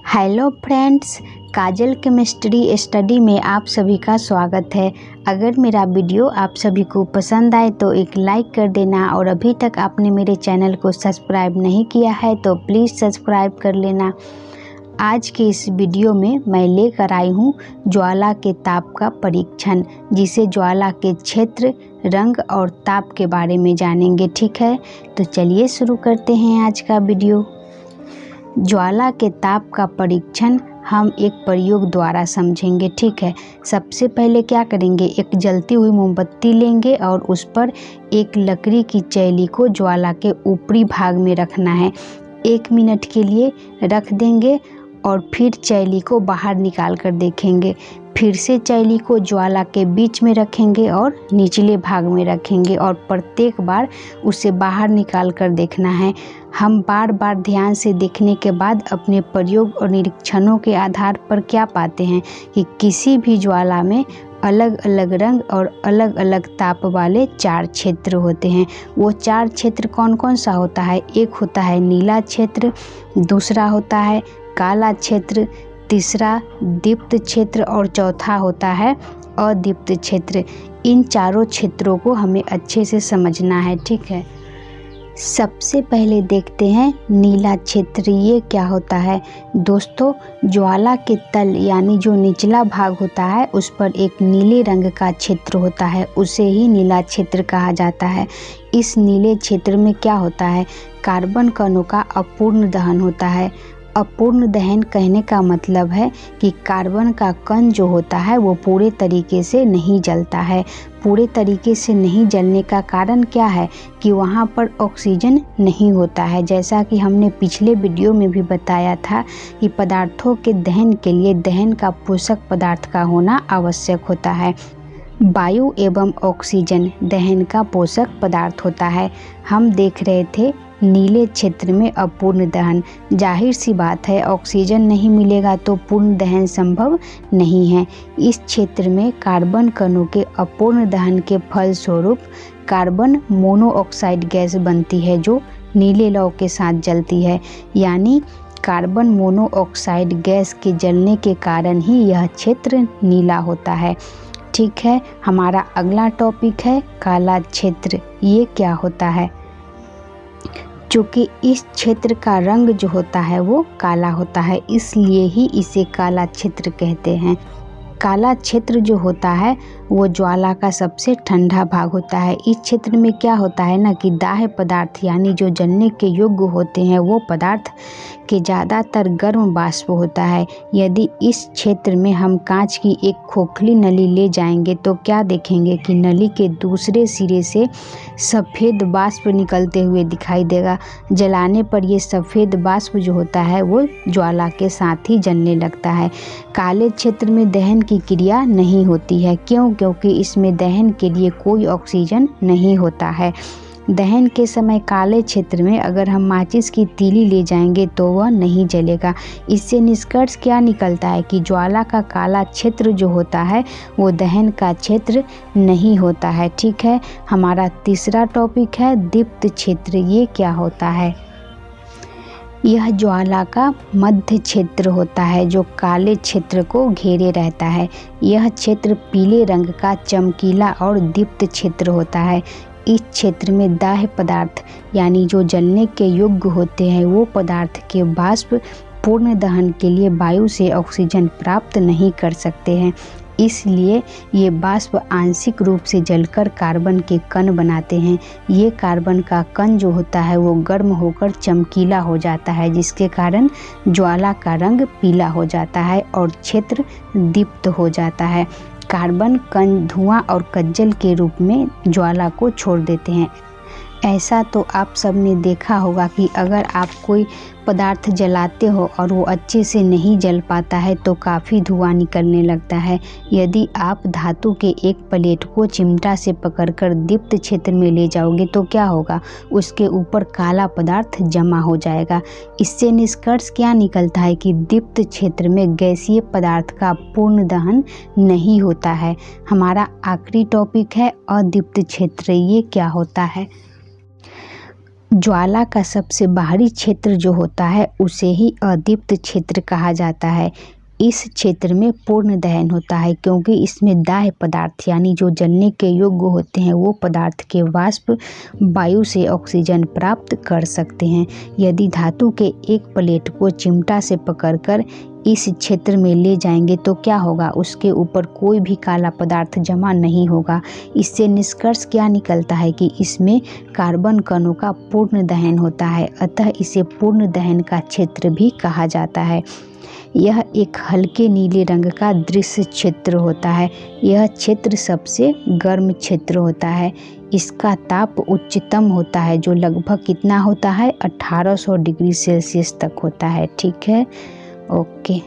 Hello friends, काजल chemistry study में आप सभी का स्वागत है। अगर मेरा वीडियो आप सभी को पसंद आए तो एक लाइक कर देना और अभी तक आपने मेरे चैनल को सब्सक्राइब नहीं किया है तो प्लीज़ सब्सक्राइब कर लेना। आज के इस वीडियो में मैं लेकर आई हूँ ज्वाला के ताप का परीक्षण, जिसे ज्वाला के क्षेत्र, रंग और ताप के बारे में जानेंगे। ठीक है, तो चलिए शुरू करते हैं आज का वीडियो। ज्वाला के ताप का परीक्षण हम एक प्रयोग द्वारा समझेंगे। ठीक है, सबसे पहले क्या करेंगे, एक जलती हुई मोमबत्ती लेंगे और उस पर एक लकड़ी की चैली को ज्वाला के ऊपरी भाग में रखना है। 1 मिनट के लिए रख देंगे और फिर चैली को बाहर निकाल कर देखेंगे। फिर से चैली को ज्वाला के बीच में रखेंगे और निचले भाग में रखेंगे और प्रत्येक बार उसे बाहर निकाल कर देखना है। हम बार बार ध्यान से देखने के बाद अपने प्रयोग और निरीक्षणों के आधार पर क्या पाते हैं कि किसी भी ज्वाला में अलग अलग रंग और अलग अलग ताप वाले 4 क्षेत्र होते हैं। वो 4 क्षेत्र कौन कौन सा होता है? एक होता है नीला क्षेत्र, दूसरा होता है काला क्षेत्र, तीसरा दीप्त क्षेत्र और चौथा होता है अदीप्त क्षेत्र। इन चारों क्षेत्रों को हमें अच्छे से समझना है। ठीक है, सबसे पहले देखते हैं नीला क्षेत्र। ये क्या होता है दोस्तों? ज्वाला के तल यानी जो निचला भाग होता है उस पर एक नीले रंग का क्षेत्र होता है, उसे ही नीला क्षेत्र कहा जाता है। इस नीले क्षेत्र में क्या होता है? कार्बन कणों का अपूर्ण दहन होता है। अपूर्ण दहन कहने का मतलब है कि कार्बन का कण जो होता है वो पूरे तरीके से नहीं जलता है। पूरे तरीके से नहीं जलने का कारण क्या है कि वहाँ पर ऑक्सीजन नहीं होता है। जैसा कि हमने पिछले वीडियो में भी बताया था कि पदार्थों के दहन के लिए दहन का पोषक पदार्थ का होना आवश्यक होता है। वायु एवं ऑक्सीजन दहन का पोषक पदार्थ होता है। हम देख रहे थे नीले क्षेत्र में अपूर्ण दहन। जाहिर सी बात है, ऑक्सीजन नहीं मिलेगा तो पूर्ण दहन संभव नहीं है। इस क्षेत्र में कार्बन कणों के अपूर्ण दहन के फलस्वरूप कार्बन मोनोऑक्साइड गैस बनती है जो नीले लौ के साथ जलती है। यानी कार्बन मोनोऑक्साइड गैस के जलने के कारण ही यह क्षेत्र नीला होता है। ठीक है, हमारा अगला टॉपिक है काला क्षेत्र। ये क्या होता है? चूँकि इस क्षेत्र का रंग जो होता है वो काला होता है, इसलिए ही इसे काला क्षेत्र कहते हैं। काला क्षेत्र जो होता है वो ज्वाला का सबसे ठंडा भाग होता है। इस क्षेत्र में क्या होता है ना कि दाह्य पदार्थ यानी जो जलने के योग्य होते हैं वो पदार्थ के ज़्यादातर गर्म वाष्प होता है। यदि इस क्षेत्र में हम कांच की एक खोखली नली ले जाएंगे तो क्या देखेंगे कि नली के दूसरे सिरे से सफ़ेद वाष्प निकलते हुए दिखाई देगा। जलाने पर ये सफ़ेद वाष्प जो होता है वो ज्वाला के साथ ही जलने लगता है। काले क्षेत्र में दहन की क्रिया नहीं होती है। क्यों? क्योंकि इसमें दहन के लिए कोई ऑक्सीजन नहीं होता है। दहन के समय काले क्षेत्र में अगर हम माचिस की तीली ले जाएंगे तो वह नहीं जलेगा। इससे निष्कर्ष क्या निकलता है कि ज्वाला का काला क्षेत्र जो होता है वो दहन का क्षेत्र नहीं होता है। ठीक है, हमारा तीसरा टॉपिक है दीप्त क्षेत्र। ये क्या होता है? यह ज्वाला का मध्य क्षेत्र होता है जो काले क्षेत्र को घेरे रहता है। यह क्षेत्र पीले रंग का चमकीला और दीप्त क्षेत्र होता है। इस क्षेत्र में दाह्य पदार्थ यानी जो जलने के योग्य होते हैं वो पदार्थ के वाष्प पूर्ण दहन के लिए वायु से ऑक्सीजन प्राप्त नहीं कर सकते हैं। इसलिए ये वाष्प आंशिक रूप से जलकर कार्बन के कण बनाते हैं। ये कार्बन का कण जो होता है वो गर्म होकर चमकीला हो जाता है, जिसके कारण ज्वाला का रंग पीला हो जाता है और क्षेत्र दीप्त हो जाता है। कार्बन कण धुआं और कज्जल के रूप में ज्वाला को छोड़ देते हैं। ऐसा तो आप सबने देखा होगा कि अगर आप कोई पदार्थ जलाते हो और वो अच्छे से नहीं जल पाता है तो काफ़ी धुआं निकलने लगता है। यदि आप धातु के एक प्लेट को चिमटा से पकड़कर दीप्त क्षेत्र में ले जाओगे तो क्या होगा? उसके ऊपर काला पदार्थ जमा हो जाएगा। इससे निष्कर्ष क्या निकलता है कि दीप्त क्षेत्र में गैसीय पदार्थ का पूर्ण दहन नहीं होता है। हमारा आखिरी टॉपिक है अदीप्त क्षेत्र। ये क्या होता है? ज्वाला का सबसे बाहरी क्षेत्र जो होता है उसे ही अदीप्त क्षेत्र कहा जाता है। इस क्षेत्र में पूर्ण दहन होता है क्योंकि इसमें दाह्य पदार्थ यानी जो जलने के योग्य होते हैं वो पदार्थ के वाष्प वायु से ऑक्सीजन प्राप्त कर सकते हैं। यदि धातु के एक प्लेट को चिमटा से पकड़कर इस क्षेत्र में ले जाएंगे तो क्या होगा, उसके ऊपर कोई भी काला पदार्थ जमा नहीं होगा। इससे निष्कर्ष क्या निकलता है कि इसमें कार्बन कणों का पूर्ण दहन होता है, अतः इसे पूर्ण दहन का क्षेत्र भी कहा जाता है। यह एक हल्के नीले रंग का दृश्य क्षेत्र होता है। यह क्षेत्र सबसे गर्म क्षेत्र होता है। इसका ताप उच्चतम होता है जो लगभग कितना होता है 1800 डिग्री सेल्सियस तक होता है। ठीक है, ओके।